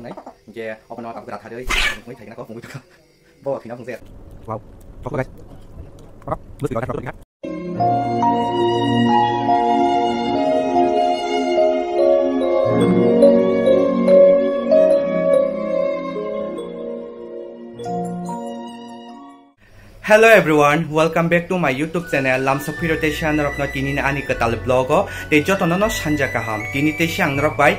này về ông nói tập cái đặt thải đấy mới thấy nó có cũng được vô thì nó cũng dễ wow có đây có bước gọi ra Hello everyone, welcome back to my YouTube channel. Lam Sopiro te siang norok no tini na ani katal vlogo. Te joto no sanja kaham. Tini te siang norok bai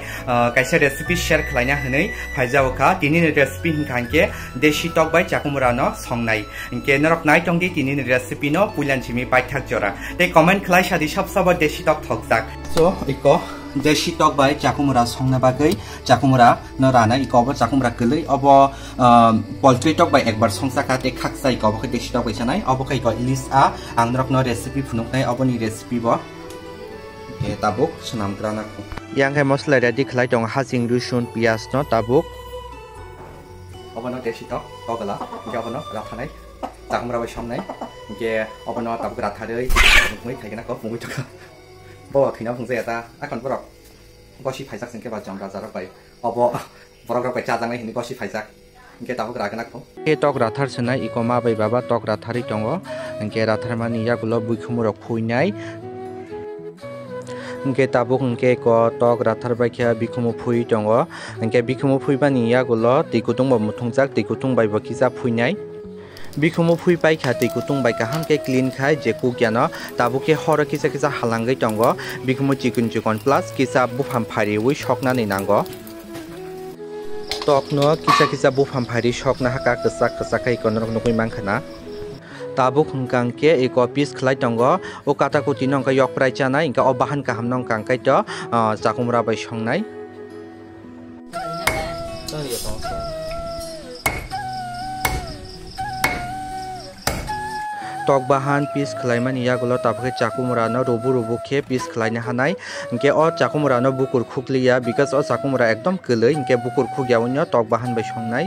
kaisa recipe share khlaina hwnei phaijao kha tini ni recipe hinkangke deshi tok bai chakumura no songnai. Inke norok nai tongdi tini ni recipe no puilan chimi bai thak jora. Te comment khlai sadi sab sabo deshi tok thokjak. So iko deshi tok bai chakumura songna bagai chakumura no rana iko bo chakumura kelei obo poultry tok bai ekbar songsaka te khaksai iko bo deshi tok bai chanai obo kai ko list a ang rok no recipe phunuknai obo ni recipe bo e tabuk sunam krana ko yang kai mosla ready khlai tong hajing rusun pias no tabuk obo no deshi tok ogala obo no rathanai chakumura bai somnai ke obo no tabuk ratharei moi thaigena ko moi tok bo khina phungse ta akon borok gosi phaijak singke ba jam rajar bai obo borok bai cha jangai hini gosi phaijak ingke tabuk ragana ko e tok rathar senai ikoma bai baba tok rathari tongo ingke ratharmani yagulo buikhumurok phuinai ingke tabuk ingke ko tok rathar bai kha bikhumu phui tongo ingke bikhumu phuibani yagulo tikutung bo muthungjak tikutung bai bo kisa phuinai bikhumu phui pai khati kutung bai kaham ke clean khai je ku kyano tabuke hor kisa kisa halangai tongo bikhumu chikun chikon plus kisa bufam phari wi shokna ni nango tokno kisa kisa bufam phari shokna haka ksak ksakai konrok nukui mangkhana tabuk hungkang ke eko piece khlai tongo o kata kuti nongka yok prai chana inka obahan kaham nong kangkai to chakumra bai songnai tok bahan piece khlaimani yagulo tabke chakumura no rubu rubu khe piece khlaina hanai inke o chakumura no bukur khukliya because o chakumura ekdom kelei inke bukur khugyawnyo tok bahan bai songnai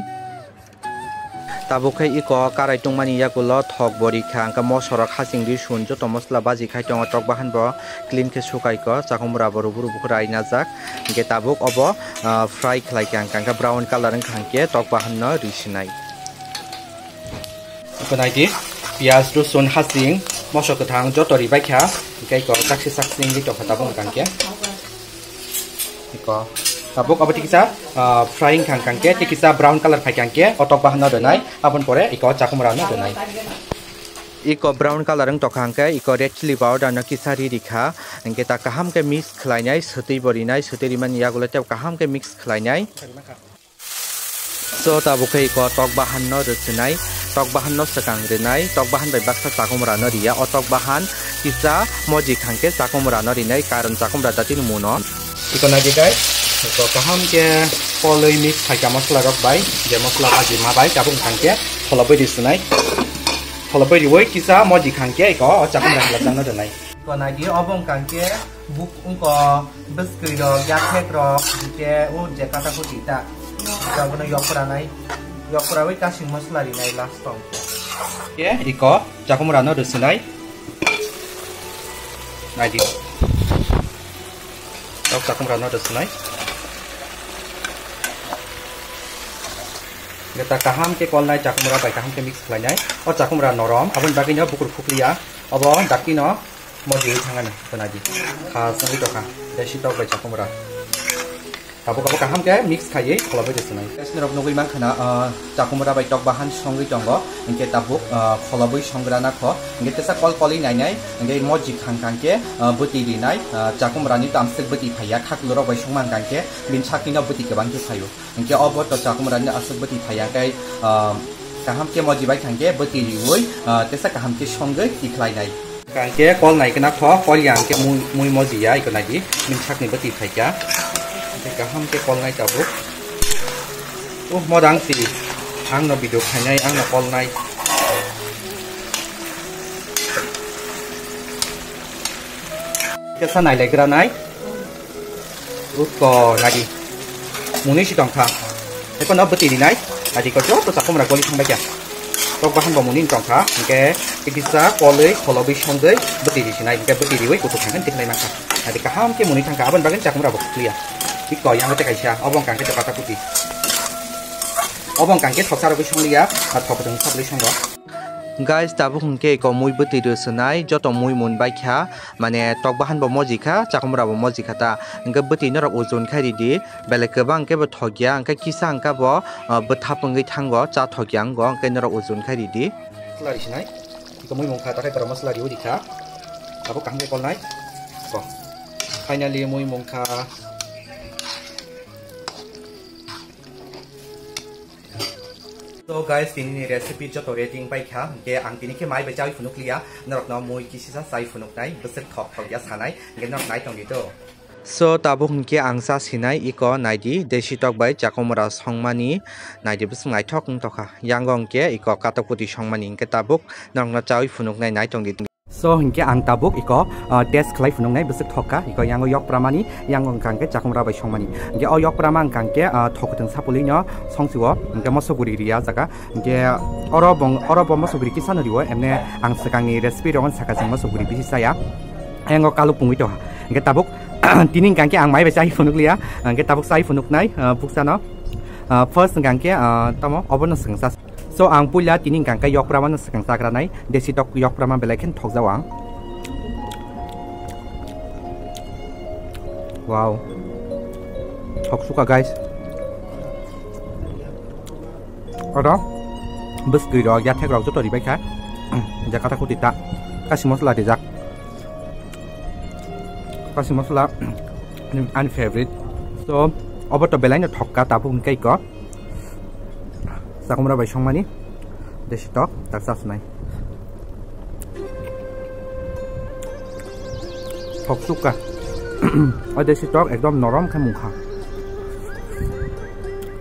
tabukai iko karai tungmani yagulo thok bori kha angka mosorok hajing ri sun joto mosla baji khai tongo tok bahan bo clean ke sukai ko chakumura bo rubu rubu raina jak inke tabuk obo fry khlai kang angka brown color angkangke tok bahan no risinai konaiti pias rusun hasing mosok ketang jotori baikha kai ko saksi saksing di tok tabung kangke iko tabuk abati kisa frying kangke tikisa brown color phai kangke otok bahana donai abon pore iko chakumra no donai iko brown color ang tokangke iko red chili powder no kisari rikha engke ta kaham ke mix khlainai sutei borinai sutei man yagulo te kaham ke mix khlainai so tabukai ko tok bahan no rusinai tok bahan no sakang renai tok bahan bai baksa chakumra no ria o tok bahan kisa moji khangke chakumra no rinai karon chakumra datin muno ikona dikai ko kaham ke poloi mix khai masla rok bai je masla aji ma bai tabung khangke kholabai disunai kholabai riwoi kisa moji khangke ko chakumra lajang no renai ikona di obong khangke buk ungko biskui ro yathek ro je u je kata kutita kabono yokra nai yokra bai kasing masla ri nai last tong ke iko chakumra no rusinai naidi tok chakumra no rusinai geta kaham ke kolnai chakumra bai kaham ke mix khlainai o chakumra norom abon bagino bukur khukliya abo dakino moji thangana konaji khas nai toka deshi tok bai chakumra tabuk abo kaham ke mix khai kholabai disunai kasnrok nugui mangkhana chakumra bai tok bahan songri tongo inke tabuk kholabai songrana kho inke tesa kol koli nai nai inke moji khangkangke buti rinai chakumra ni tamsik buti phaya khaklorok bai songman kangke bin chakina buti ke bangke phayo inke obo to chakumra ni asuk buti phaya kai kaham ke moji bai kangke buti riwoi tesa kaham ke songai tikhlai nai kangke kol nai kana kho kol yang ke mui moji ya ikona di bin chakni buti phaya kaham ke kol nai tabuk modang si ang no biduk khanai ang no kol nai kesa nai legra nai ko nadi muni si tongkha eko no beti dinai adi ko jo to sakomra goli thangba kya tok bahan bo muni tongkha ke tikisa kolei kholobi songai beti disinai ke beti diwei ko to thangan tiklai mangkha adi kaham ke muni thangka aban bagen chakumra bo clear Iko yang kita kaisya, obong kan kita kata putih. obong kangke thoksa rok songlia thok tong sabli songo guys tabu hungke ko mui buti do sunai joto mui mun bai kha mane tok bahan bo moji kha chakumra bo moji khata ngga buti norok ozon khari di belek bang ke bo thogya angka kisa angka bo bothapungi thango cha thogyang go angka norok ozon khari di lari sinai ko mui mun kha ta kai para masla ri kha tabu kangke kol nai bo finally mui mun kha So guys, ini recipe joto rating pai kha ke ang tini ke mai bajai funuk liya norok no moi kisisa sai funuk nai besek thok thok ya sanai ge norok nai tong dito so tabu hunke angsa sinai iko naidi deshi tok bai chakomora songmani naidi bus ngai thok tokha yanggong ke iko kataputi songmani ke tabuk norok no chai funuk nai nai tong dito so hunke ang tabuk iko test khlai funuk nai besek thokka iko yango yok pramani yanggong kangke chakomora bai songmani ge o yok pramang kangke thokuteng sapuli no songsiwo ge mosoguri riya jaga ge oro mosoguri kisano riwo emne ang sekangi recipe rongon sakajang mosoguri bisaya yango kalu pungui to ge tabuk tining kangke ang mai bachai funuk liya ge tabuk sai funuk nai buksano first kangke tamo obono sengsa so ang pula tining kangke yok praman sengsa kranai desi tok yok praman belaken thokjawang wow thoksuka guys oro bus giro ya thek rok joto ribai kha jakata kutita kasi mosla de jak kasi mosla an favorite so oboto belain thokka tabu kai ko sakumra bai songmani deshi tok taksa sunai thoksuka और देशी talk एकदम नरम के मुखा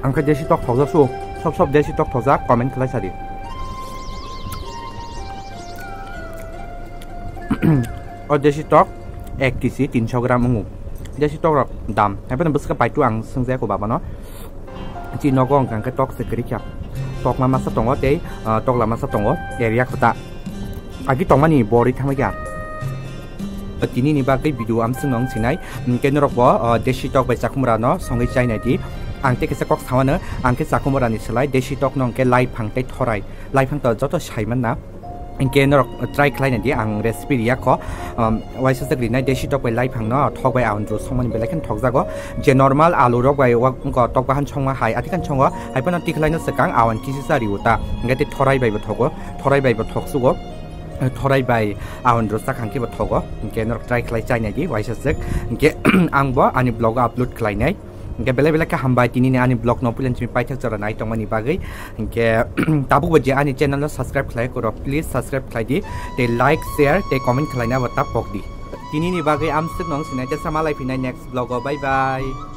अंका देशी talk थोजा सु सब देशी टॉक थोजा कमेंट खलाई सारी और देशी टॉक 1 केजी 300 ग्राम अंगु देशी टॉक दाम हेबन बसका पाइटु आं संजे को बाबा न जी नगों कांका टॉक से करी क्या टॉक मा मासा तंगो ते टॉक ला मासा तंगो एरिया खता आगि तंगमानि बोरि थामया tini ni bagai video am sungong sinai kenrok bo deshi tok bai chakumra no songai chainai di angte kesa kok sawana angke chakumra ni selai deshi tok nong ke lai phangtai thorai lai phang to joto saiman na kenrok try khlai na di ang recipe ya ko waisa sagri nai deshi tok bai lai phang no thok bai aun ro songmani belaken thok jago je normal alu rok bai wa ko tok bahan songma hai atikan songo hai pano tiklai no sekang awan kisi sari uta ngate thorai bai bo thogo thorai bai bo thok sugo thorai bai aun rosta khangke bo thogo ke norok try khlai chai nai di waisa sek ke angbo ani blog upload khlai nai ke bele bele ka hambai tini ni ani blog no pulen chimi paithak jara nai tongmani bagai ke tabu baje ani channel no subscribe khlai koro please subscribe khlai di te like share te comment khlai na wata pok di tini ni bagai am sik nong sinai te samalai pinai next blog bye bye